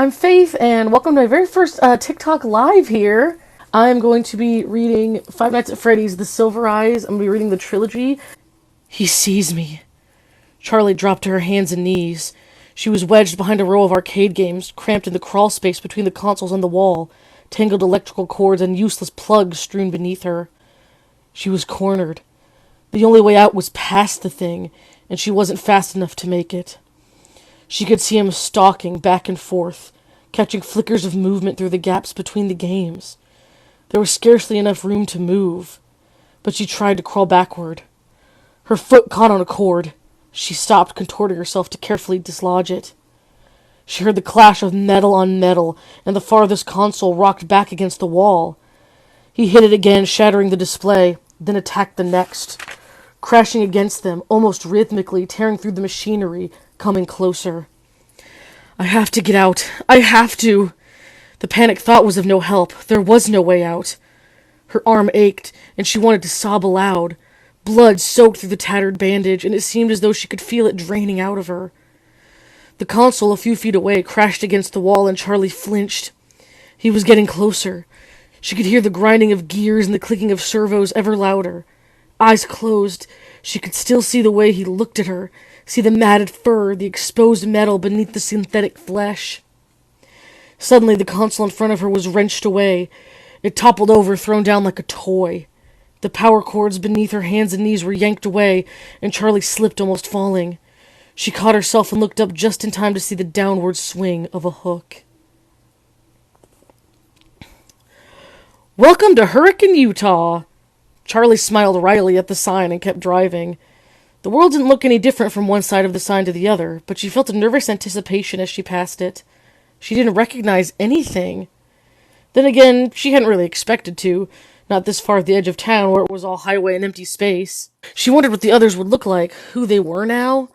I'm Faith, and welcome to my very first TikTok live here. I'm going to be reading Five Nights at Freddy's The Silver Eyes. I'm going to be reading the trilogy. He sees me. Charlie dropped to her hands and knees. She was wedged behind a row of arcade games, cramped in the crawl space between the consoles and the wall, tangled electrical cords and useless plugs strewn beneath her. She was cornered. The only way out was past the thing, and she wasn't fast enough to make it. She could see him stalking back and forth, catching flickers of movement through the gaps between the games. There was scarcely enough room to move, but she tried to crawl backward. Her foot caught on a cord. She stopped, contorting herself to carefully dislodge it. She heard the clash of metal on metal, and the farthest console rocked back against the wall. He hit it again, shattering the display, then attacked the next, crashing against them, almost rhythmically, tearing through the machinery, coming closer. I have to get out. I have to. The panic thought was of no help. There was no way out. Her arm ached, and she wanted to sob aloud. Blood soaked through the tattered bandage, and it seemed as though she could feel it draining out of her. The console a few feet away crashed against the wall, and Charlie flinched. He was getting closer. She could hear the grinding of gears and the clicking of servos ever louder. Eyes closed, she could still see the way he looked at her, see the matted fur, the exposed metal beneath the synthetic flesh. Suddenly, the console in front of her was wrenched away. It toppled over, thrown down like a toy. The power cords beneath her hands and knees were yanked away, and Charlie slipped, almost falling. She caught herself and looked up just in time to see the downward swing of a hook. Welcome to Hurricane, Utah. Charlie smiled wryly at the sign and kept driving. The world didn't look any different from one side of the sign to the other, but she felt a nervous anticipation as she passed it. She didn't recognize anything. Then again, she hadn't really expected to, not this far at the edge of town where it was all highway and empty space. She wondered what the others would look like, who they were now.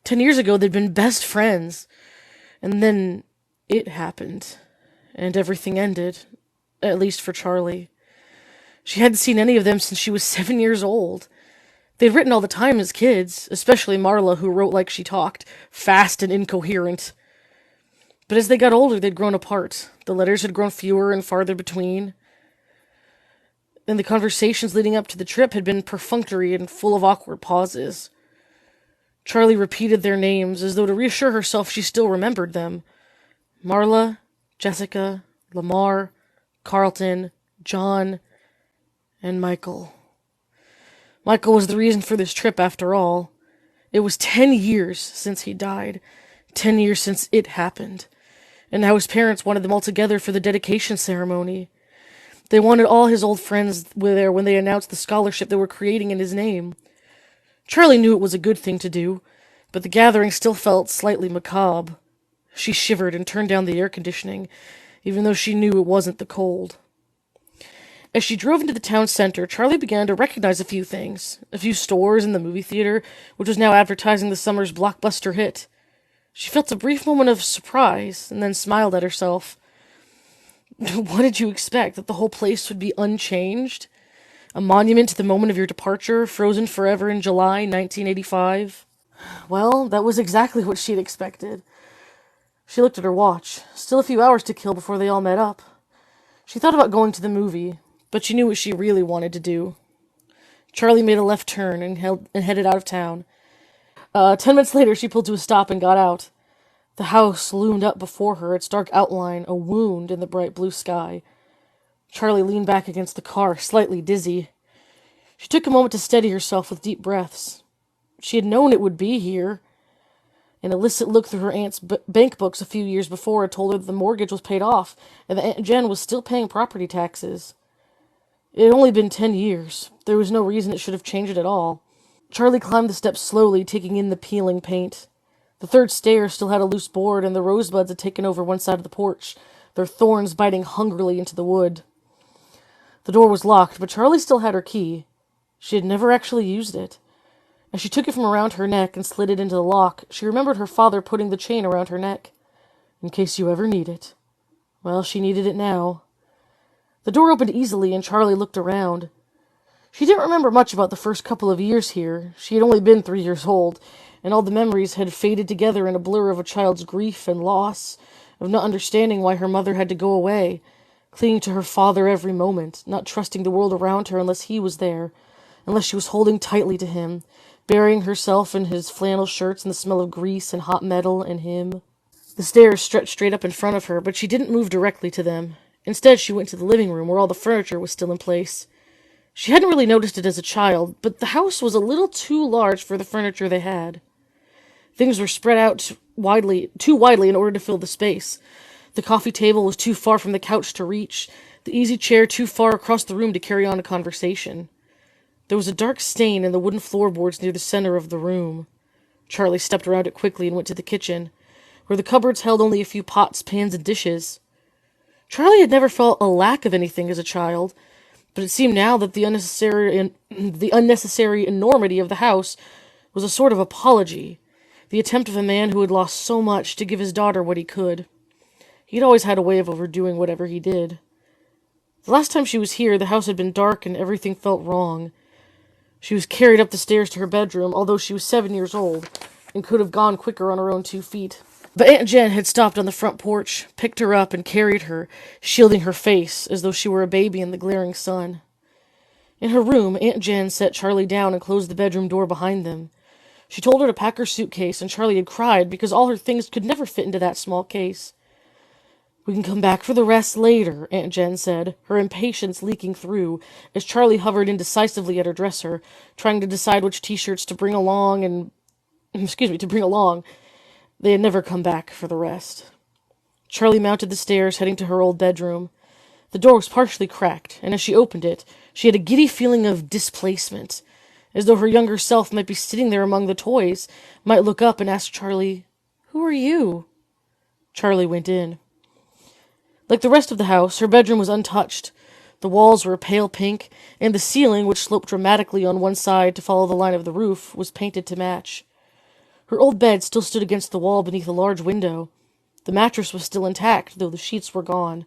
10 years ago, they'd been best friends. And then it happened, and everything ended, at least for Charlie. She hadn't seen any of them since she was 7 years old. They'd written all the time as kids, especially Marla, who wrote like she talked, fast and incoherent. But as they got older, they'd grown apart. The letters had grown fewer and farther between. And the conversations leading up to the trip had been perfunctory and full of awkward pauses. Charlie repeated their names as though to reassure herself she still remembered them. Marla, Jessica, Lamar, Carlton, John, and Michael. Michael was the reason for this trip, after all. It was 10 years since he died. 10 years since it happened. And now his parents wanted them all together for the dedication ceremony. They wanted all his old friends there when they announced the scholarship they were creating in his name. Charlie knew it was a good thing to do, but the gathering still felt slightly macabre. She shivered and turned down the air conditioning, even though she knew it wasn't the cold. As she drove into the town center, Charlie began to recognize a few things. A few stores and the movie theater, which was now advertising the summer's blockbuster hit. She felt a brief moment of surprise, and then smiled at herself. What did you expect? That the whole place would be unchanged? A monument to the moment of your departure, frozen forever in July 1985? Well, that was exactly what she'd expected. She looked at her watch. Still a few hours to kill before they all met up. She thought about going to the movie, but she knew what she really wanted to do. Charlie made a left turn and headed out of town. 10 minutes later, she pulled to a stop and got out. The house loomed up before her, its dark outline a wound in the bright blue sky. Charlie leaned back against the car, slightly dizzy. She took a moment to steady herself with deep breaths. She had known it would be here. An illicit look through her aunt's bank books a few years before had told her that the mortgage was paid off, and that Aunt Jen was still paying property taxes. It had only been 10 years. There was no reason it should have changed at all. Charlie climbed the steps slowly, taking in the peeling paint. The third stair still had a loose board, and the rosebuds had taken over one side of the porch, their thorns biting hungrily into the wood. The door was locked, but Charlie still had her key. She had never actually used it. As she took it from around her neck and slid it into the lock, she remembered her father putting the chain around her neck. In case you ever need it. Well, she needed it now. The door opened easily, and Charlie looked around. She didn't remember much about the first couple of years here. She had only been 3 years old, and all the memories had faded together in a blur of a child's grief and loss, of not understanding why her mother had to go away, clinging to her father every moment, not trusting the world around her unless he was there, unless she was holding tightly to him, burying herself in his flannel shirts and the smell of grease and hot metal and him. The stairs stretched straight up in front of her, but she didn't move directly to them. Instead, she went to the living room, where all the furniture was still in place. She hadn't really noticed it as a child, but the house was a little too large for the furniture they had. Things were spread out too widely in order to fill the space. The coffee table was too far from the couch to reach, the easy chair too far across the room to carry on a conversation. There was a dark stain in the wooden floorboards near the center of the room. Charlie stepped around it quickly and went to the kitchen, where the cupboards held only a few pots, pans, and dishes. Charlie had never felt a lack of anything as a child, but it seemed now that the unnecessary enormity of the house was a sort of apology, the attempt of a man who had lost so much to give his daughter what he could. He'd always had a way of overdoing whatever he did. The last time she was here, the house had been dark and everything felt wrong. She was carried up the stairs to her bedroom, although she was 7 years old, and could have gone quicker on her own 2 feet. But Aunt Jen had stopped on the front porch, picked her up, and carried her, shielding her face as though she were a baby in the glaring sun. In her room, Aunt Jen set Charlie down and closed the bedroom door behind them. She told her to pack her suitcase, and Charlie had cried because all her things could never fit into that small case. "We can come back for the rest later," Aunt Jen said, her impatience leaking through, as Charlie hovered indecisively at her dresser, trying to decide which t-shirts to bring along. They had never come back for the rest. Charlie mounted the stairs, heading to her old bedroom. The door was partially cracked, and as she opened it, she had a giddy feeling of displacement, as though her younger self might be sitting there among the toys, might look up and ask Charlie, "Who are you?" Charlie went in. Like the rest of the house, her bedroom was untouched. The walls were pale pink, and the ceiling, which sloped dramatically on one side to follow the line of the roof, was painted to match. Her old bed still stood against the wall beneath a large window. The mattress was still intact, though the sheets were gone.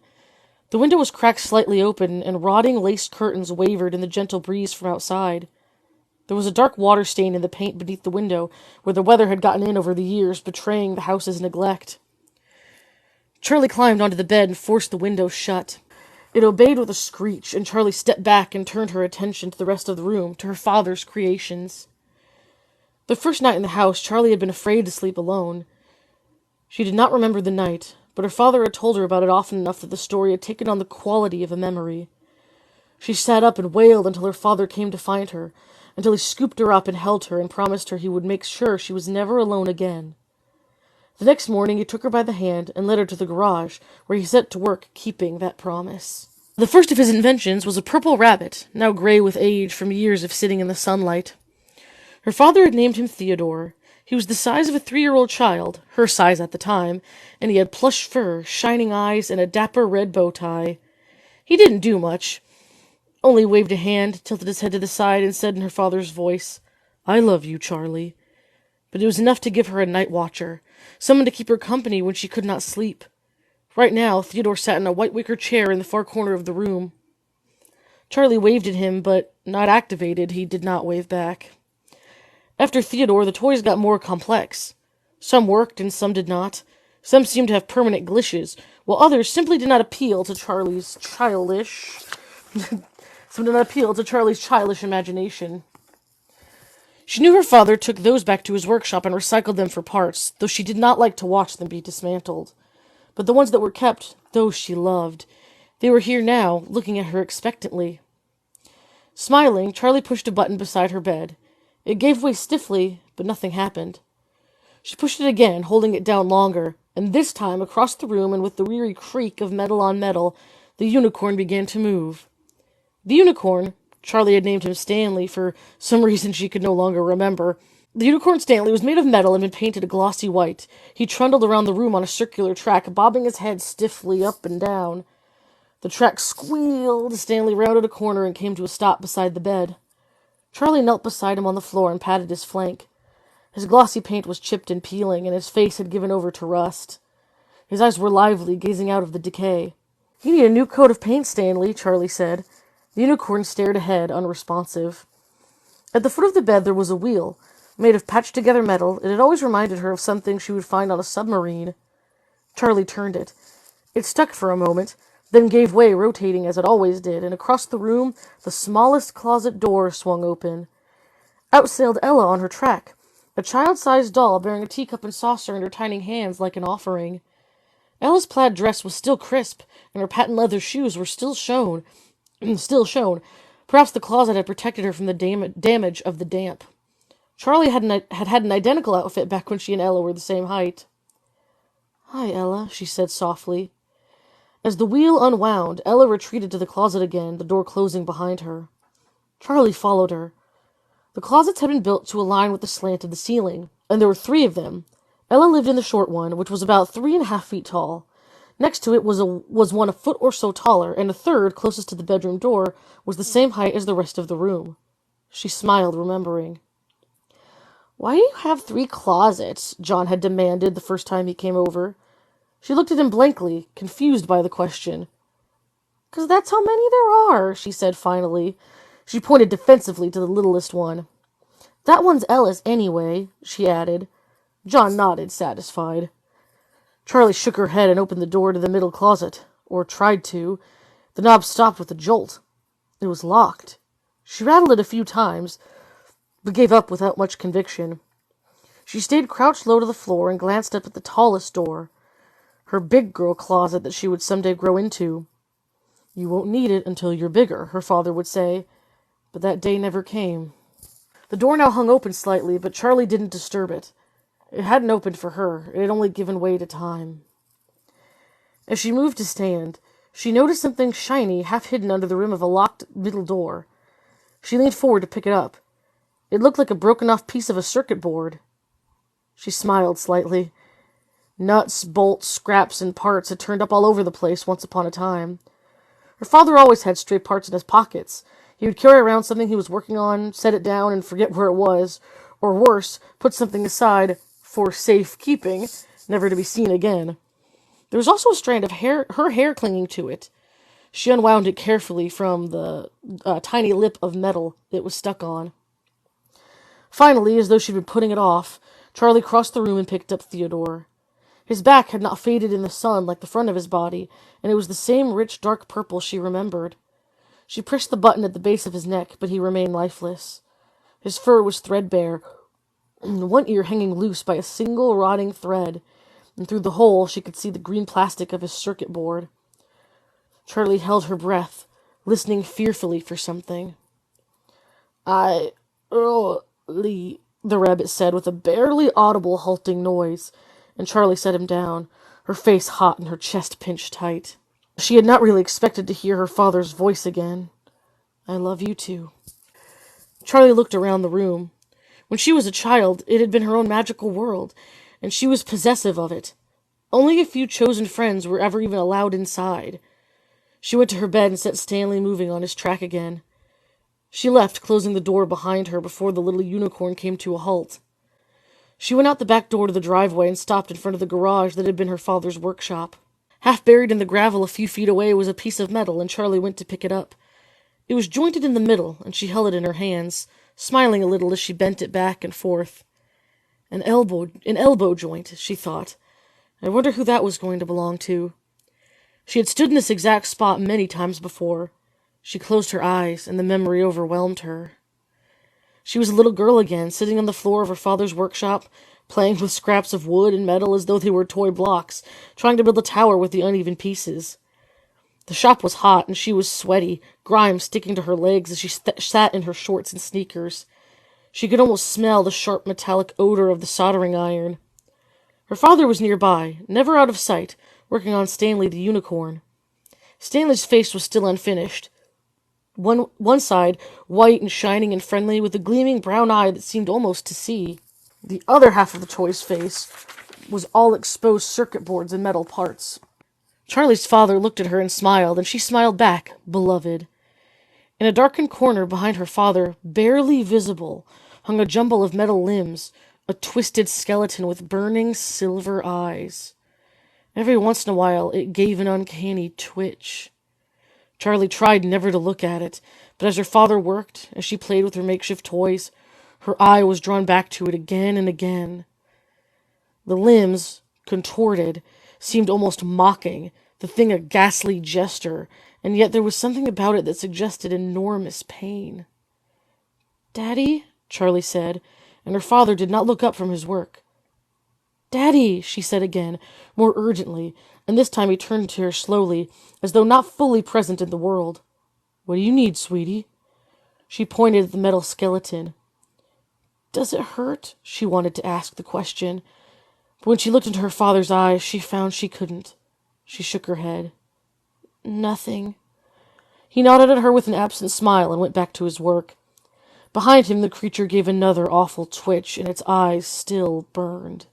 The window was cracked slightly open, and rotting lace curtains wavered in the gentle breeze from outside. There was a dark water stain in the paint beneath the window, where the weather had gotten in over the years, betraying the house's neglect. Charlie climbed onto the bed and forced the window shut. It obeyed with a screech, and Charlie stepped back and turned her attention to the rest of the room, to her father's creations. The first night in the house, Charlie had been afraid to sleep alone. She did not remember the night, but her father had told her about it often enough that the story had taken on the quality of a memory. She sat up and wailed until her father came to find her, until he scooped her up and held her and promised her he would make sure she was never alone again. The next morning he took her by the hand and led her to the garage, where he set to work keeping that promise. The first of his inventions was a purple rabbit, now gray with age from years of sitting in the sunlight. Her father had named him Theodore. He was the size of a 3-year-old child, her size at the time, and he had plush fur, shining eyes, and a dapper red bow tie. He didn't do much, only waved a hand, tilted his head to the side, and said in her father's voice, "I love you, Charlie." But it was enough to give her a night watcher, someone to keep her company when she could not sleep. Right now, Theodore sat in a white wicker chair in the far corner of the room. Charlie waved at him, but, not activated, he did not wave back. After Theodore, the toys got more complex. Some worked and some did not. Some seemed to have permanent glitches, while others simply did not appeal to Charlie's childish imagination. She knew her father took those back to his workshop and recycled them for parts, though she did not like to watch them be dismantled. But the ones that were kept, those she loved. They were here now, looking at her expectantly. Smiling, Charlie pushed a button beside her bed. It gave way stiffly, but nothing happened. She pushed it again, holding it down longer, and this time, across the room and with the weary creak of metal on metal, the unicorn began to move. The unicorn, Charlie had named him Stanley for some reason she could no longer remember. The unicorn Stanley was made of metal and had been painted a glossy white. He trundled around the room on a circular track, bobbing his head stiffly up and down. The track squealed as Stanley rounded a corner and came to a stop beside the bed. Charlie knelt beside him on the floor and patted his flank. His glossy paint was chipped and peeling, and his face had given over to rust. His eyes were lively, gazing out of the decay. "You need a new coat of paint, Stanley," Charlie said. The unicorn stared ahead, unresponsive. At the foot of the bed there was a wheel. Made of patched-together metal, it had always reminded her of something she would find on a submarine. Charlie turned it. It stuck for a moment, then gave way, rotating as it always did, and across the room the smallest closet door swung open. Out sailed Ella on her track, a child-sized doll bearing a teacup and saucer in her tiny hands like an offering. Ella's plaid dress was still crisp, and her patent leather shoes were still shone. Perhaps the closet had protected her from the damage of the damp. Charlie had an identical outfit back when she and Ella were the same height. "Hi, Ella," she said softly. As the wheel unwound, Ella retreated to the closet again, the door closing behind her. Charlie followed her. The closets had been built to align with the slant of the ceiling, and there were 3 of them. Ella lived in the short one, which was about 3.5 feet tall. Next to it was one a foot or so taller, and a third, closest to the bedroom door, was the same height as the rest of the room. She smiled, remembering. "Why do you have 3 closets?" John had demanded the first time he came over. She looked at him blankly, confused by the question. "'Cause that's how many there are," she said finally. She pointed defensively to the littlest one. "That one's Ella's anyway," she added. John nodded, satisfied. Charlie shook her head and opened the door to the middle closet. Or tried to. The knob stopped with a jolt. It was locked. She rattled it a few times, but gave up without much conviction. She stayed crouched low to the floor and glanced up at the tallest door. Her big girl closet that she would someday grow into. "You won't need it until you're bigger," her father would say. But that day never came. The door now hung open slightly, but Charlie didn't disturb it. It hadn't opened for her. It had only given way to time. As she moved to stand, she noticed something shiny half hidden under the rim of a locked middle door. She leaned forward to pick it up. It looked like a broken-off piece of a circuit board. She smiled slightly. Nuts, bolts, scraps, and parts had turned up all over the place once upon a time. Her father always had stray parts in his pockets. He would carry around something he was working on, set it down, and forget where it was, or worse, put something aside for safekeeping, never to be seen again. There was also a strand of her hair clinging to it. She unwound it carefully from the tiny lip of metal it was stuck on. Finally, as though she'd been putting it off, Charlie crossed the room and picked up Theodore. His back had not faded in the sun like the front of his body, and it was the same rich dark purple she remembered. She pressed the button at the base of his neck, but he remained lifeless. His fur was threadbare, one ear hanging loose by a single rotting thread, and through the hole she could see the green plastic of his circuit board. Charlie held her breath, listening fearfully for something. "I the rabbit said with a barely audible halting noise, and Charlie set him down, her face hot and her chest pinched tight. She had not really expected to hear her father's voice again. "I love you too." Charlie looked around the room. When she was a child, it had been her own magical world, and she was possessive of it. Only a few chosen friends were ever even allowed inside. She went to her bed and set Stanley moving on his track again. She left, closing the door behind her before the little unicorn came to a halt. She went out the back door to the driveway and stopped in front of the garage that had been her father's workshop. Half buried in the gravel a few feet away was a piece of metal, and Charlie went to pick it up. It was jointed in the middle, and she held it in her hands, smiling a little as she bent it back and forth. An elbow joint, she thought. I wonder who that was going to belong to. She had stood in this exact spot many times before. She closed her eyes, and the memory overwhelmed her. She was a little girl again, sitting on the floor of her father's workshop, playing with scraps of wood and metal as though they were toy blocks, trying to build a tower with the uneven pieces. The shop was hot, and she was sweaty, grime sticking to her legs as she sat in her shorts and sneakers. She could almost smell the sharp metallic odor of the soldering iron. Her father was nearby, never out of sight, working on Stanley the unicorn. Stanley's face was still unfinished. One side, white and shining and friendly, with a gleaming brown eye that seemed almost to see. The other half of the toy's face was all exposed circuit boards and metal parts. Charlie's father looked at her and smiled, and she smiled back, beloved. In a darkened corner behind her father, barely visible, hung a jumble of metal limbs, a twisted skeleton with burning silver eyes. Every once in a while it gave an uncanny twitch. Charlie tried never to look at it, but as her father worked, as she played with her makeshift toys, her eye was drawn back to it again and again. The limbs, contorted, seemed almost mocking, the thing a ghastly gesture, and yet there was something about it that suggested enormous pain. "Daddy?" Charlie said, and her father did not look up from his work. "Daddy," she said again, more urgently, and this time he turned to her slowly, as though not fully present in the world. "What do you need, sweetie?" She pointed at the metal skeleton. "Does it hurt?" She wanted to ask the question, but when she looked into her father's eyes, she found she couldn't. She shook her head. "Nothing." He nodded at her with an absent smile and went back to his work. Behind him, the creature gave another awful twitch, and its eyes still burned.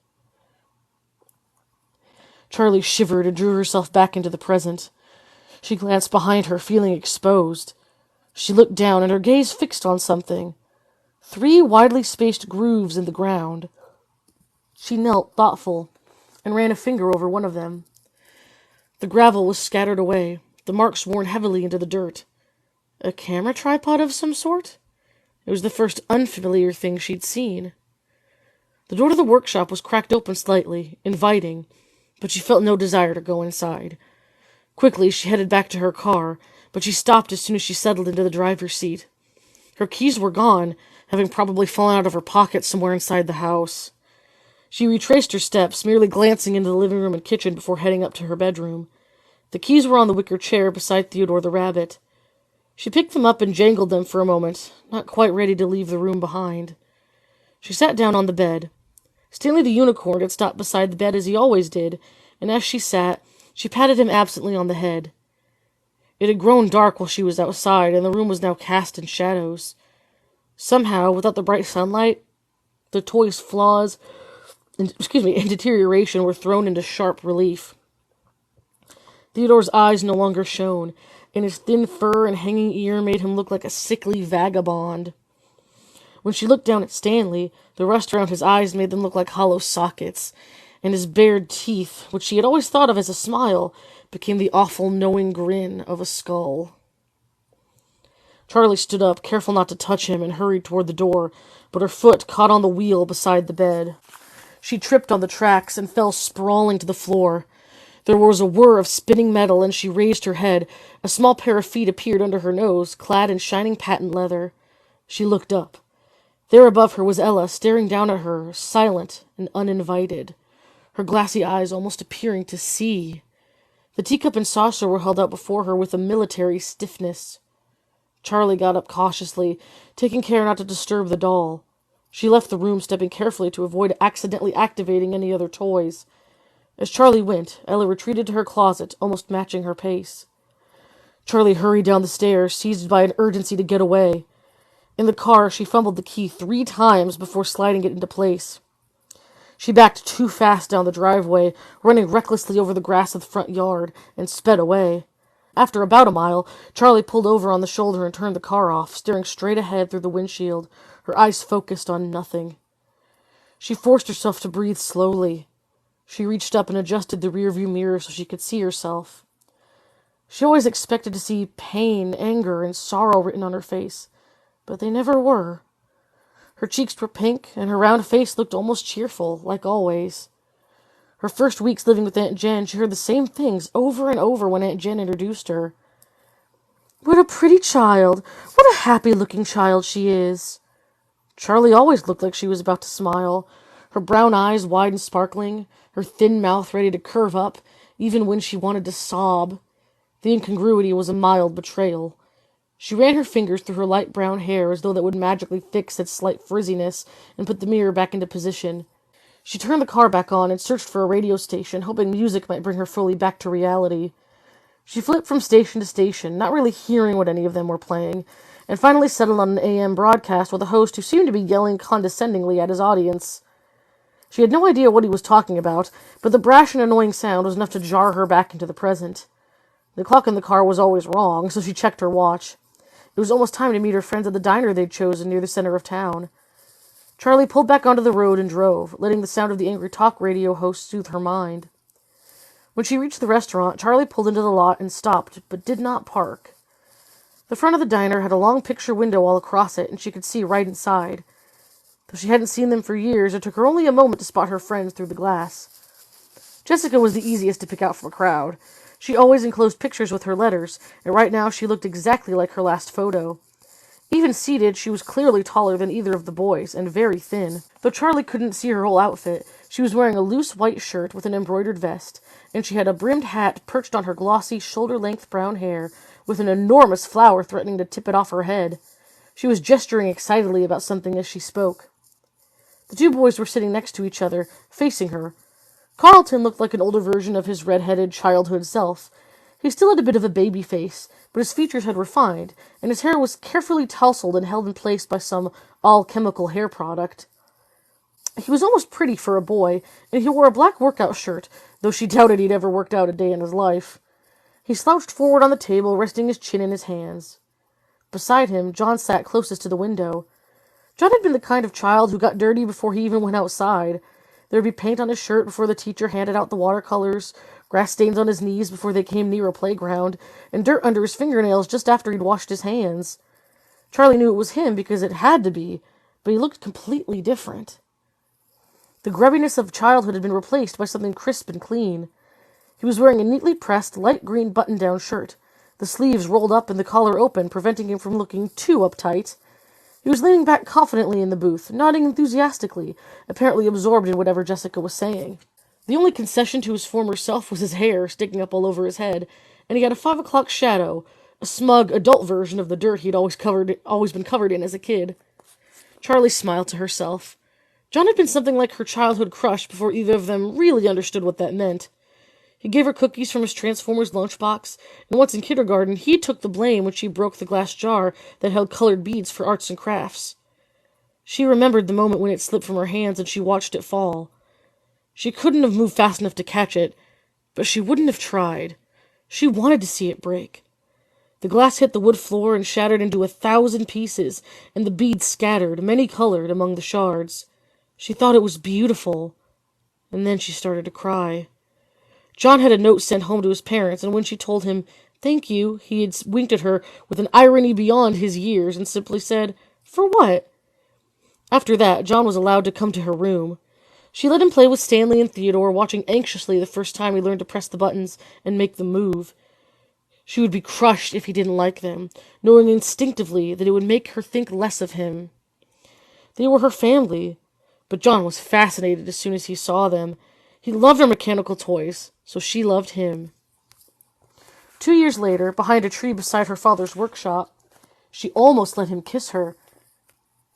Charlie shivered and drew herself back into the present. She glanced behind her, feeling exposed. She looked down, and her gaze fixed on something. 3 widely spaced grooves in the ground. She knelt, thoughtful, and ran a finger over one of them. The gravel was scattered away, the marks worn heavily into the dirt. A camera tripod of some sort? It was the first unfamiliar thing she'd seen. The door to the workshop was cracked open slightly, inviting, but she felt no desire to go inside. Quickly, she headed back to her car, but she stopped as soon as she settled into the driver's seat. Her keys were gone, having probably fallen out of her pocket somewhere inside the house. She retraced her steps, merely glancing into the living room and kitchen before heading up to her bedroom. The keys were on the wicker chair beside Theodore the rabbit. She picked them up and jangled them for a moment, not quite ready to leave the room behind. She sat down on the bed. Stanley the unicorn had stopped beside the bed as he always did, and as she sat, she patted him absently on the head. It had grown dark while she was outside, and the room was now cast in shadows. Somehow, without the bright sunlight, the toy's flaws and deterioration were thrown into sharp relief. Theodore's eyes no longer shone, and his thin fur and hanging ear made him look like a sickly vagabond. When she looked down at Stanley, the rust around his eyes made them look like hollow sockets, and his bared teeth, which she had always thought of as a smile, became the awful knowing grin of a skull. Charlie stood up, careful not to touch him, and hurried toward the door, but her foot caught on the wheel beside the bed. She tripped on the tracks and fell sprawling to the floor. There was a whir of spinning metal, and she raised her head. A small pair of feet appeared under her nose, clad in shining patent leather. She looked up. There above her was Ella, staring down at her, silent and uninvited, her glassy eyes almost appearing to see. The teacup and saucer were held out before her with a military stiffness. Charlie got up cautiously, taking care not to disturb the doll. She left the room, stepping carefully to avoid accidentally activating any other toys. As Charlie went, Ella retreated to her closet, almost matching her pace. Charlie hurried down the stairs, seized by an urgency to get away. In the car, she fumbled the key 3 times before sliding it into place. She backed too fast down the driveway, running recklessly over the grass of the front yard, and sped away. After about a mile, Charlie pulled over on the shoulder and turned the car off, staring straight ahead through the windshield, her eyes focused on nothing. She forced herself to breathe slowly. She reached up and adjusted the rearview mirror so she could see herself. She always expected to see pain, anger, and sorrow written on her face, but they never were. Her cheeks were pink, and her round face looked almost cheerful, like always. Her first weeks living with Aunt Jen, she heard the same things over and over when Aunt Jen introduced her. "What a pretty child! What a happy-looking child she is!" Charlie always looked like she was about to smile, her brown eyes wide and sparkling, her thin mouth ready to curve up, even when she wanted to sob. The incongruity was a mild betrayal. She ran her fingers through her light brown hair as though that would magically fix its slight frizziness and put the mirror back into position. She turned the car back on and searched for a radio station, hoping music might bring her fully back to reality. She flipped from station to station, not really hearing what any of them were playing, and finally settled on an AM broadcast with a host who seemed to be yelling condescendingly at his audience. She had no idea what he was talking about, but the brash and annoying sound was enough to jar her back into the present. The clock in the car was always wrong, so she checked her watch. It was almost time to meet her friends at the diner they'd chosen near the center of town. Charlie pulled back onto the road and drove, letting the sound of the angry talk radio host soothe her mind. When she reached the restaurant, Charlie pulled into the lot and stopped, but did not park. The front of the diner had a long picture window all across it, and she could see right inside. Though she hadn't seen them for years, it took her only a moment to spot her friends through the glass. Jessica was the easiest to pick out from a crowd. She always enclosed pictures with her letters, and right now she looked exactly like her last photo. Even seated, she was clearly taller than either of the boys, and very thin. Though Charlie couldn't see her whole outfit, she was wearing a loose white shirt with an embroidered vest, and she had a brimmed hat perched on her glossy, shoulder-length brown hair, with an enormous flower threatening to tip it off her head. She was gesturing excitedly about something as she spoke. The two boys were sitting next to each other, facing her. Carlton looked like an older version of his red-headed childhood self. He still had a bit of a baby face, but his features had refined, and his hair was carefully tousled and held in place by some all-chemical hair product. He was almost pretty for a boy, and he wore a black workout shirt, though she doubted he'd ever worked out a day in his life. He slouched forward on the table, resting his chin in his hands. Beside him, John sat closest to the window. John had been the kind of child who got dirty before he even went outside. There would be paint on his shirt before the teacher handed out the watercolors, grass stains on his knees before they came near a playground, and dirt under his fingernails just after he'd washed his hands. Charlie knew it was him because it had to be, but he looked completely different. The grubbiness of childhood had been replaced by something crisp and clean. He was wearing a neatly pressed, light green button-down shirt, the sleeves rolled up and the collar open, preventing him from looking too uptight. He was leaning back confidently in the booth, nodding enthusiastically, apparently absorbed in whatever Jessica was saying. The only concession to his former self was his hair, sticking up all over his head, and he had a 5 o'clock shadow, a smug, adult version of the dirt he'd always been covered in as a kid. Charlie smiled to herself. John had been something like her childhood crush before either of them really understood what that meant. He gave her cookies from his Transformers lunchbox, and once in kindergarten, he took the blame when she broke the glass jar that held colored beads for arts and crafts. She remembered the moment when it slipped from her hands and she watched it fall. She couldn't have moved fast enough to catch it, but she wouldn't have tried. She wanted to see it break. The glass hit the wood floor and shattered into 1,000 pieces, and the beads scattered, many-colored, among the shards. She thought it was beautiful, and then she started to cry. John had a note sent home to his parents, and when she told him, "Thank you," he had winked at her with an irony beyond his years and simply said, "For what?" After that, John was allowed to come to her room. She let him play with Stanley and Theodore, watching anxiously the first time he learned to press the buttons and make them move. She would be crushed if he didn't like them, knowing instinctively that it would make her think less of him. They were her family, but John was fascinated as soon as he saw them. He loved her mechanical toys, so she loved him. 2 years later, behind a tree beside her father's workshop, she almost let him kiss her.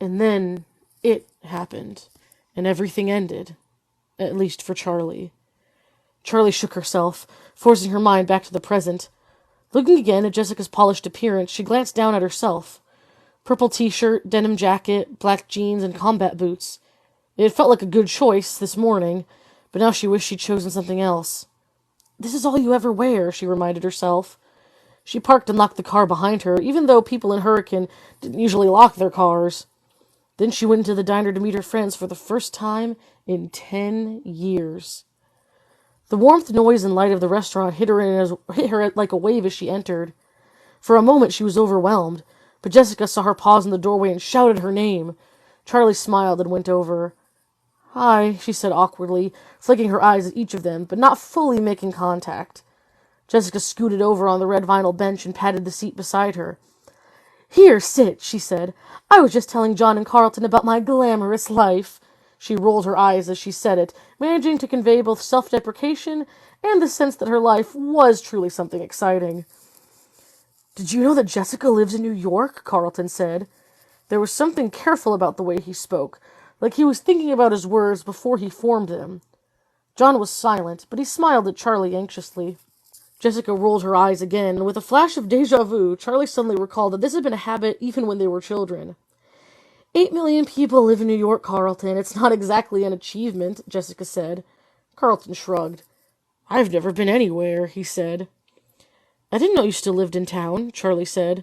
And then it happened, and everything ended, at least for Charlie. Charlie shook herself, forcing her mind back to the present. Looking again at Jessica's polished appearance, she glanced down at herself. Purple t-shirt, denim jacket, black jeans, and combat boots. It had felt like a good choice this morning, but now she wished she'd chosen something else. "This is all you ever wear," she reminded herself. She parked and locked the car behind her, even though people in Hurricane didn't usually lock their cars. Then she went into the diner to meet her friends for the first time in 10 years. The warmth, noise, and light of the restaurant hit her like a wave as she entered. For a moment she was overwhelmed, but Jessica saw her pause in the doorway and shouted her name. Charlie smiled and went over. "Hi," she said awkwardly, flicking her eyes at each of them, but not fully making contact. Jessica scooted over on the red vinyl bench and patted the seat beside her. "Here, sit," she said. "I was just telling John and Carlton about my glamorous life." She rolled her eyes as she said it, managing to convey both self-deprecation and the sense that her life was truly something exciting. "Did you know that Jessica lives in New York?" Carlton said. There was something careful about the way he spoke, like he was thinking about his words before he formed them. John was silent, but he smiled at Charlie anxiously. Jessica rolled her eyes again, and with a flash of déjà vu, Charlie suddenly recalled that this had been a habit even when they were children. 8 million people live in New York, Carlton. It's not exactly an achievement," Jessica said. Carlton shrugged. "I've never been anywhere," he said. "I didn't know you still lived in town," Charlie said.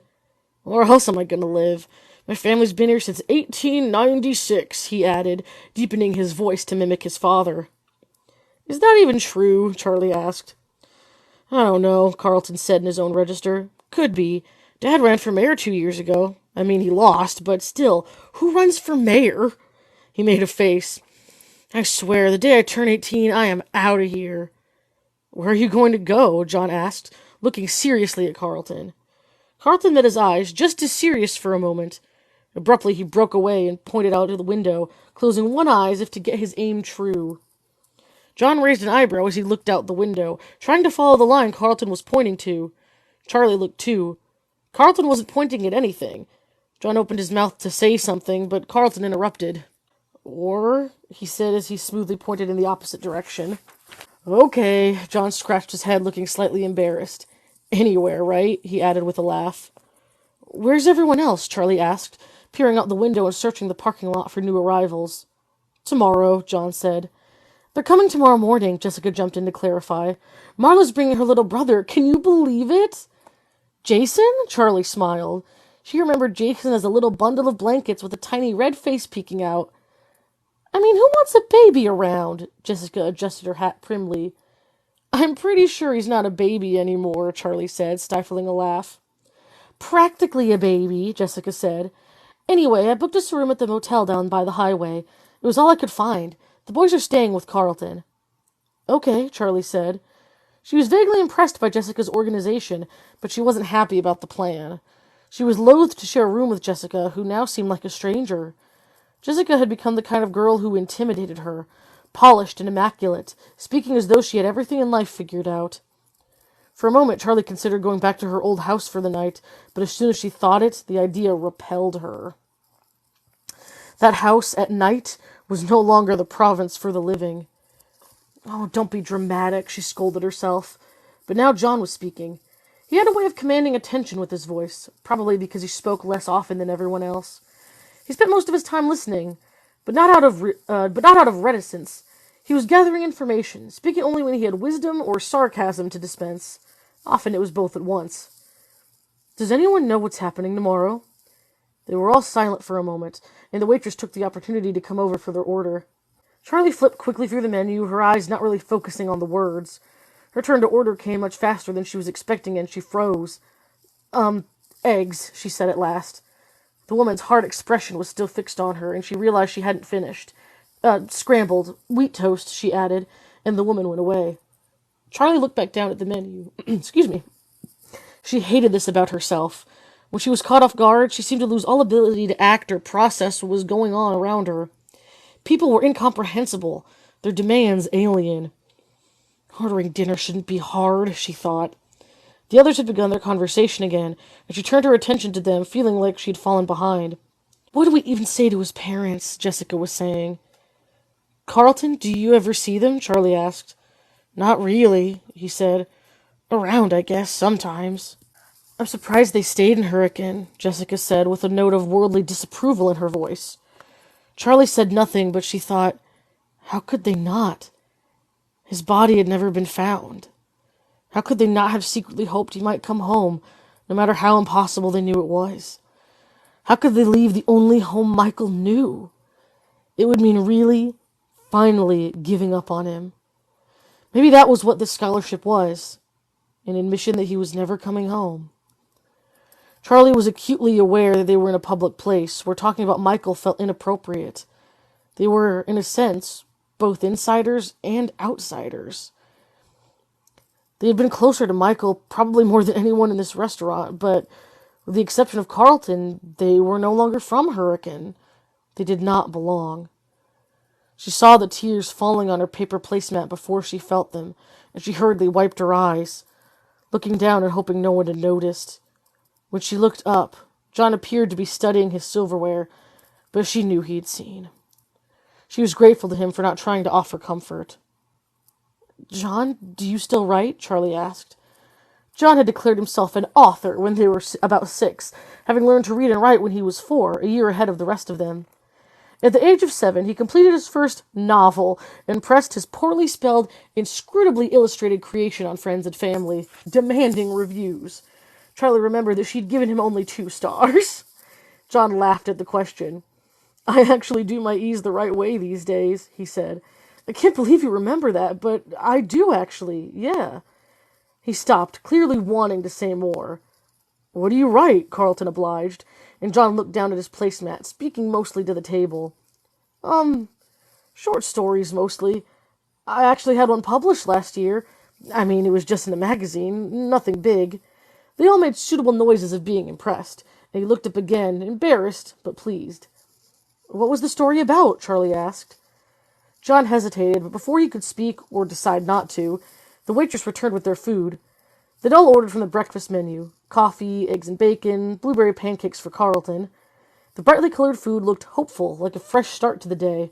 "Where else am I going to live? My family's been here since 1896, he added, deepening his voice to mimic his father. "Is that even true?" Charlie asked. "I don't know," Carlton said in his own register. "Could be. Dad ran for mayor 2 years ago. I mean, he lost, but still, who runs for mayor?" He made a face. "I swear, the day I turn 18, I am out of here." Where are you going to go? John asked, looking seriously at Carlton. Carlton met his eyes, just as serious for a moment. Abruptly he broke away and pointed out of the window, closing one eye as if to get his aim true. John raised an eyebrow as he looked out the window, trying to follow the line Carlton was pointing to. Charlie looked too. Carlton wasn't pointing at anything. John opened his mouth to say something, but Carlton interrupted. Or, he said as he smoothly pointed in the opposite direction. Okay, John scratched his head, looking slightly embarrassed. Anywhere, right? He added with a laugh. Where's everyone else? Charlie asked, peering out the window and searching the parking lot for new arrivals. Tomorrow, John said. They're coming tomorrow morning, Jessica jumped in to clarify. Marla's bringing her little brother. Can you believe it? Jason? Charlie smiled. She remembered Jason as a little bundle of blankets with a tiny red face peeking out. I mean, who wants a baby around? Jessica adjusted her hat primly. I'm pretty sure he's not a baby anymore, Charlie said, stifling a laugh. Practically a baby, Jessica said. Anyway, I booked us a room at the motel down by the highway. It was all I could find. The boys are staying with Carlton. Okay, Charlie said. She was vaguely impressed by Jessica's organization, but she wasn't happy about the plan. She was loath to share a room with Jessica, who now seemed like a stranger. Jessica had become the kind of girl who intimidated her, polished and immaculate, speaking as though she had everything in life figured out. For a moment, Charlie considered going back to her old house for the night, but as soon as she thought it, the idea repelled her. That house, at night, was no longer the province for the living. Oh, don't be dramatic, she scolded herself. But now John was speaking. He had a way of commanding attention with his voice, probably because he spoke less often than everyone else. He spent most of his time listening, but not out of reticence. He was gathering information, speaking only when he had wisdom or sarcasm to dispense. Often it was both at once. Does anyone know what's happening tomorrow? They were all silent for a moment, and the waitress took the opportunity to come over for their order. Charlie flipped quickly through the menu, her eyes not really focusing on the words. Her turn to order came much faster than she was expecting, and she froze. Eggs, she said at last. The woman's hard expression was still fixed on her, and she realized she hadn't finished. Scrambled. Wheat toast, she added, and the woman went away. Charlie looked back down at the menu. Excuse me. She hated this about herself. When she was caught off guard, she seemed to lose all ability to act or process what was going on around her. People were incomprehensible, their demands alien. Ordering dinner shouldn't be hard, she thought. The others had begun their conversation again, and she turned her attention to them, feeling like she had fallen behind. What do we even say to his parents? Jessica was saying. Carlton, do you ever see them? Charlie asked. Not really, he said. Around, I guess, sometimes. I'm surprised they stayed in Hurricane, Jessica said, with a note of worldly disapproval in her voice. Charlie said nothing, but she thought, how could they not? His body had never been found. How could they not have secretly hoped he might come home, no matter how impossible they knew it was? How could they leave the only home Michael knew? It would mean really, finally giving up on him. Maybe that was what this scholarship was, an admission that he was never coming home. Charlie was acutely aware that they were in a public place, where talking about Michael felt inappropriate. They were, in a sense, both insiders and outsiders. They had been closer to Michael probably more than anyone in this restaurant, but with the exception of Carlton, they were no longer from Hurricane. They did not belong. She saw the tears falling on her paper placemat before she felt them, and she hurriedly wiped her eyes, looking down and hoping no one had noticed. When she looked up, John appeared to be studying his silverware, but she knew he had seen. She was grateful to him for not trying to offer comfort. John, do you still write? Charlie asked. John had declared himself an author when they were about 6, having learned to read and write when he was 4, a year ahead of the rest of them. At the age of 7, he completed his first novel and pressed his poorly spelled, inscrutably illustrated creation on friends and family, demanding reviews. Charlie remembered that she'd given him only 2 stars. John laughed at the question. I actually do my E's the right way these days, he said. I can't believe you remember that, but I do actually, yeah. He stopped, clearly wanting to say more. What do you write? Carlton obliged, and John looked down at his placemat, speaking mostly to the table. Short stories mostly. I actually had one published last year, I mean, it was just in a magazine, nothing big. They all made suitable noises of being impressed, and he looked up again, embarrassed, but pleased. What was the story about? Charlie asked. John hesitated, but before he could speak or decide not to, the waitress returned with their food. They'd all ordered from the breakfast menu: coffee, eggs and bacon, blueberry pancakes for Carlton. The brightly colored food looked hopeful, like a fresh start to the day.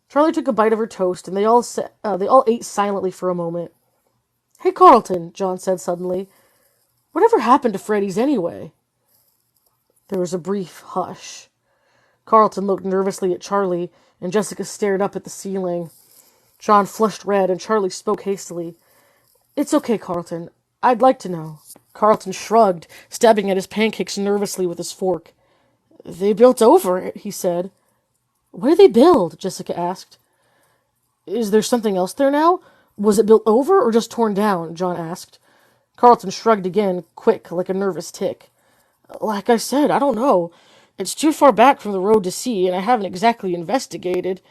Charlie took a bite of her toast, and they all ate silently for a moment. Hey, Carlton, John said suddenly. Whatever happened to Freddy's anyway? There was a brief hush. Carlton looked nervously at Charlie, and Jessica stared up at the ceiling. John flushed red, and Charlie spoke hastily. It's okay, Carlton. I'd like to know. Carlton shrugged, stabbing at his pancakes nervously with his fork. They built over it, he said. What did they build? Jessica asked. Is there something else there now? Was it built over or just torn down? John asked. Carlton shrugged again, quick, like a nervous tick. Like I said, I don't know. It's too far back from the road to see, and I haven't exactly investigated.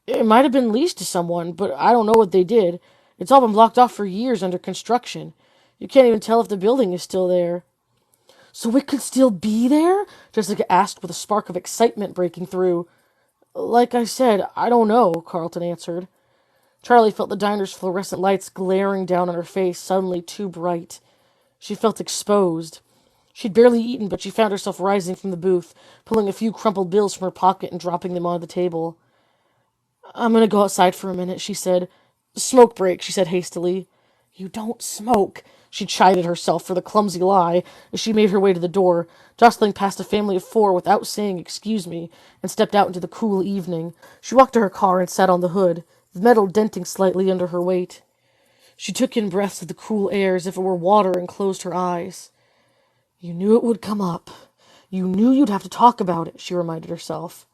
It might have been leased to someone, but I don't know what they did. It's all been blocked off for years under construction. You can't even tell if the building is still there. So it could still be there? Jessica asked with a spark of excitement breaking through. Like I said, I don't know, Carlton answered. Charlie felt the diner's fluorescent lights glaring down on her face, suddenly too bright. She felt exposed. She'd barely eaten, but she found herself rising from the booth, pulling a few crumpled bills from her pocket and dropping them on the table. I'm going to go outside for a minute, she said. Smoke break, she said hastily. You don't smoke, she chided herself for the clumsy lie as she made her way to the door, jostling past a family of 4 without saying excuse me, and stepped out into the cool evening. She walked to her car and sat on the hood, the metal denting slightly under her weight. She took in breaths of the cool air as if it were water and closed her eyes. You knew it would come up. You knew you'd have to talk about it, she reminded herself.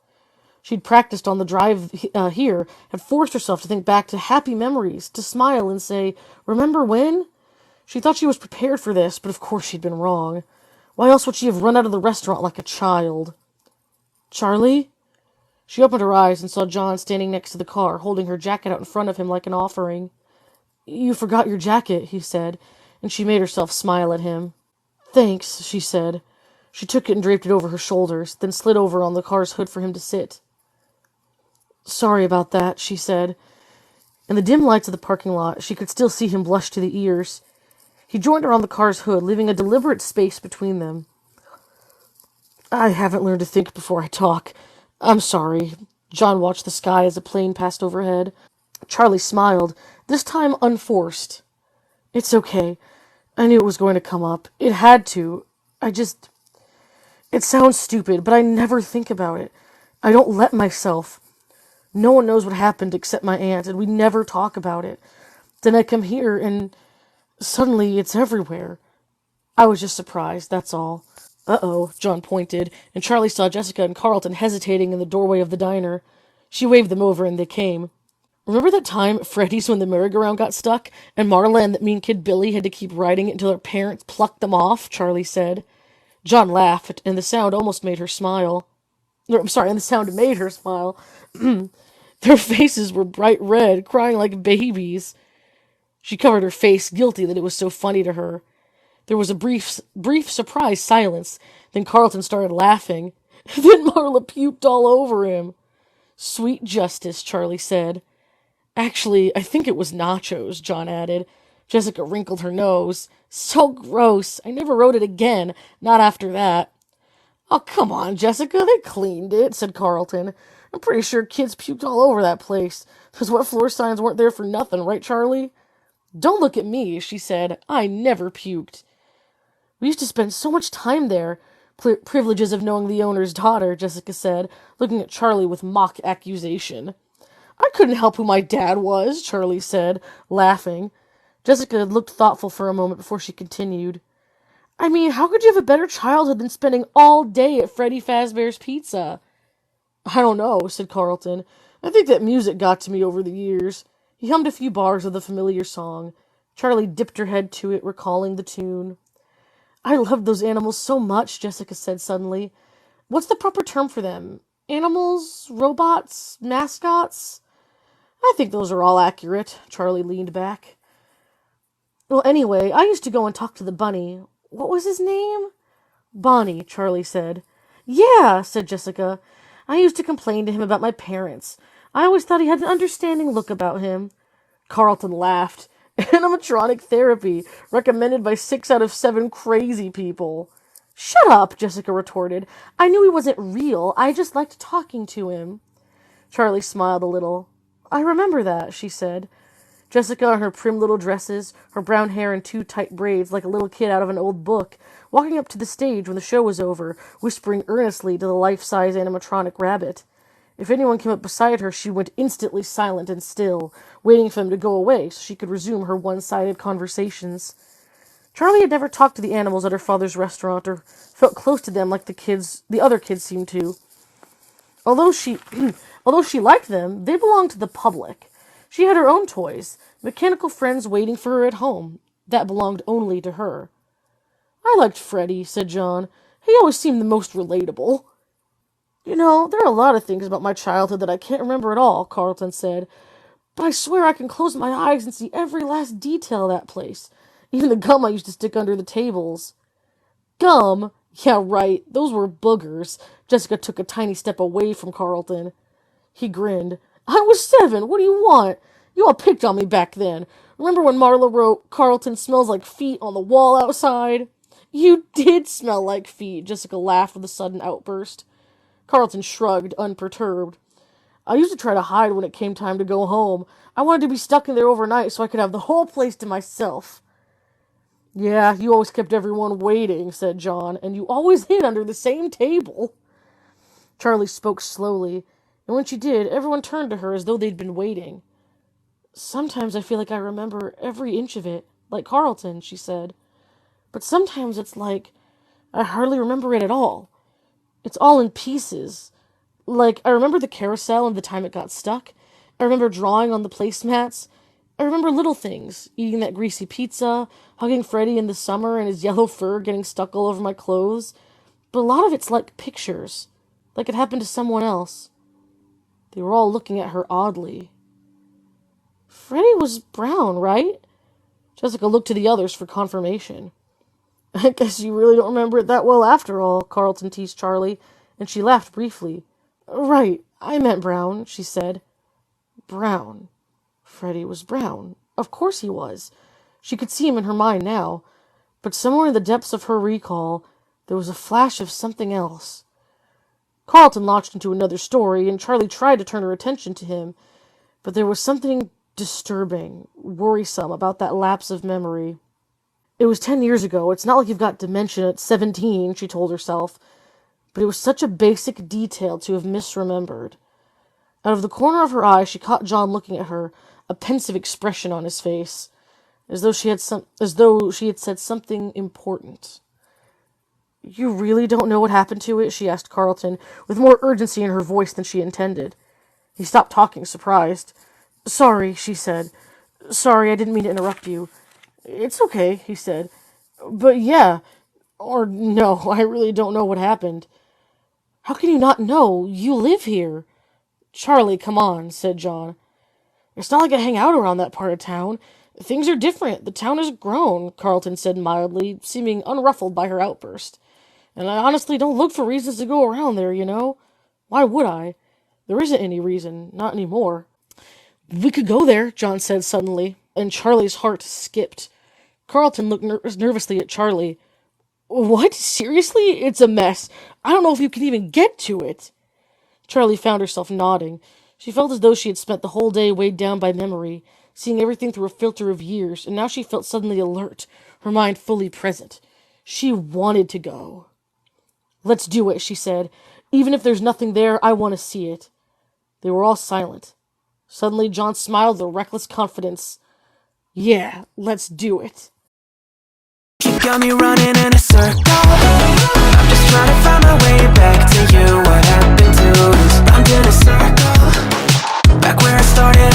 She'd practiced on the drive here, had forced herself to think back to happy memories, to smile and say, remember when? She thought she was prepared for this, but of course she'd been wrong. Why else would she have run out of the restaurant like a child? Charlie? She opened her eyes and saw John standing next to the car, holding her jacket out in front of him like an offering. You forgot your jacket, he said, and she made herself smile at him. Thanks, she said. She took it and draped it over her shoulders, then slid over on the car's hood for him to sit. Sorry about that, she said. In the dim lights of the parking lot, she could still see him blush to the ears. He joined her on the car's hood, leaving a deliberate space between them. I haven't learned to think before I talk. I'm sorry. John watched the sky as a plane passed overhead. Charlie smiled, this time unforced. It's okay. I knew it was going to come up. It had to. It sounds stupid, but I never think about it. I don't let myself. No one knows what happened except my aunt, and we never talk about it. Then I come here, and suddenly it's everywhere. I was just surprised, that's all. Uh-oh, John pointed, and Charlie saw Jessica and Carlton hesitating in the doorway of the diner. She waved them over, and they came. Remember that time at Freddy's when the merry-go-round got stuck, and Marla and that mean kid Billy had to keep riding it until their parents plucked them off? Charlie said. John laughed, and the sound almost made her smile. I'm sorry, and the sound made her smile. Their faces were bright red, crying like babies. She covered her face, guilty that it was so funny to her. There was a brief surprised silence. Then Carlton started laughing. Then Marla puked all over him. Sweet justice, Charlie said. Actually, I think it was nachos, John added. Jessica wrinkled her nose. So gross. I never wrote it again. Not after that. Oh, come on, Jessica. They cleaned it, said Carlton. I'm pretty sure kids puked all over that place. Those wet floor signs weren't there for nothing, right, Charlie? Don't look at me, she said. I never puked. We used to spend so much time there. Privileges of knowing the owner's daughter, Jessica said, looking at Charlie with mock accusation. I couldn't help who my dad was, Charlie said, laughing. Jessica looked thoughtful for a moment before she continued. I mean, how could you have a better childhood than spending all day at Freddy Fazbear's Pizza? I don't know, said Carlton. I think that music got to me over the years. He hummed a few bars of the familiar song. Charlie dipped her head to it, recalling the tune. I loved those animals so much, Jessica said suddenly. What's the proper term for them? Animals? Robots? Mascots? I think those are all accurate. Charlie leaned back. Well, anyway, I used to go and talk to the bunny. What was his name? Bonnie, Charlie said. Yeah, said Jessica. I used to complain to him about my parents. I always thought he had an understanding look about him. Carlton laughed. Animatronic therapy, recommended by 6 out of 7 crazy people. Shut up, Jessica retorted. I knew he wasn't real. I just liked talking to him. Charlie smiled a little. I remember that, she said. Jessica in her prim little dresses, her brown hair in 2 tight braids like a little kid out of an old book, walking up to the stage when the show was over, whispering earnestly to the life-size animatronic rabbit. If anyone came up beside her, she went instantly silent and still, waiting for them to go away so she could resume her one-sided conversations. Charlie had never talked to the animals at her father's restaurant or felt close to them like the other kids seemed to. Although she liked them, they belonged to the public. She had her own toys, mechanical friends waiting for her at home. That belonged only to her. I liked Freddie, said John. He always seemed the most relatable. You know, there are a lot of things about my childhood that I can't remember at all, Carlton said. But I swear I can close my eyes and see every last detail of that place. Even the gum I used to stick under the tables. Gum? Yeah, right. Those were boogers. Jessica took a tiny step away from Carlton. He grinned. I was 7. What do you want? You all picked on me back then. Remember when Marla wrote, Carlton smells like feet on the wall outside? You did smell like feet, Jessica laughed with a sudden outburst. Carlton shrugged, unperturbed. I used to try to hide when it came time to go home. I wanted to be stuck in there overnight so I could have the whole place to myself. Yeah, you always kept everyone waiting, said John, and you always hid under the same table. Charlie spoke slowly, and when she did, everyone turned to her as though they'd been waiting. Sometimes I feel like I remember every inch of it, like Carlton, she said. But sometimes it's like I hardly remember it at all. It's all in pieces. Like, I remember the carousel and the time it got stuck. I remember drawing on the placemats. I remember little things, eating that greasy pizza, hugging Freddie in the summer and his yellow fur getting stuck all over my clothes. But a lot of it's like pictures, like it happened to someone else. They were all looking at her oddly. Freddie was brown, right? Jessica looked to the others for confirmation. I guess you really don't remember it that well after all, Carlton teased Charlie, and she laughed briefly. Right, I meant brown, she said. Brown. Freddie was brown. Of course he was. She could see him in her mind now, but somewhere in the depths of her recall, there was a flash of something else. Carlton launched into another story, and Charlie tried to turn her attention to him, but there was something disturbing, worrisome about that lapse of memory. It was 10 years ago. It's not like you've got dementia at 17, she told herself, but it was such a basic detail to have misremembered. Out of the corner of her eye, she caught John looking at her, a pensive expression on his face, as though she had said something important. You really don't know what happened to it? She asked Carlton, with more urgency in her voice than she intended. He stopped talking, surprised. Sorry, she said. Sorry, I didn't mean to interrupt you. It's okay, he said. But yeah, or no, I really don't know what happened. How can you not know? You live here. Charlie, come on, said John. It's not like I hang out around that part of town. Things are different. The town has grown, Carlton said mildly, seeming unruffled by her outburst. And I honestly don't look for reasons to go around there, you know? Why would I? There isn't any reason, not anymore. We could go there, John said suddenly, and Charlie's heart skipped. Carlton looked nervously at Charlie. What? Seriously? It's a mess. I don't know if you can even get to it. Charlie found herself nodding. She felt as though she had spent the whole day weighed down by memory, seeing everything through a filter of years, and now she felt suddenly alert, her mind fully present. She wanted to go. Let's do it, she said. Even if there's nothing there, I want to see it. They were all silent. Suddenly, John smiled with a reckless confidence. Yeah, let's do it. You got me running in a circle. I'm just trying to find my way back to you. What happened to us? Round in a circle. Back where I started,